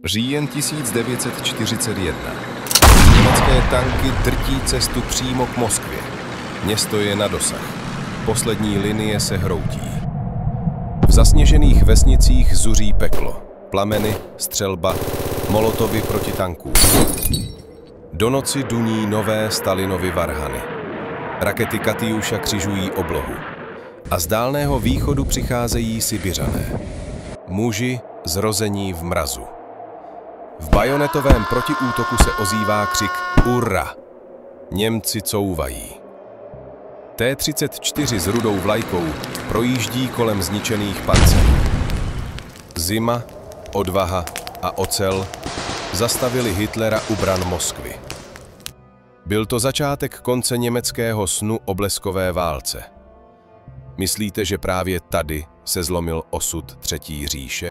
Říjen 1941. Německé tanky drtí cestu přímo k Moskvě. Město je na dosah. Poslední linie se hroutí. V zasněžených vesnicích zuří peklo. Plameny, střelba, molotovy proti tankům. Do noci duní nové Stalinovy varhany. Rakety Katyuša křižují oblohu. A z dálného východu přicházejí Sibiřané. Muži zrození v mrazu. V bajonetovém protiútoku se ozývá křik Ura! Němci couvají. T-34 s rudou vlajkou projíždí kolem zničených pancerů. Zima, odvaha a ocel zastavili Hitlera u bran Moskvy. Byl to začátek konce německého snu o bleskové válce. Myslíte, že právě tady se zlomil osud Třetí říše?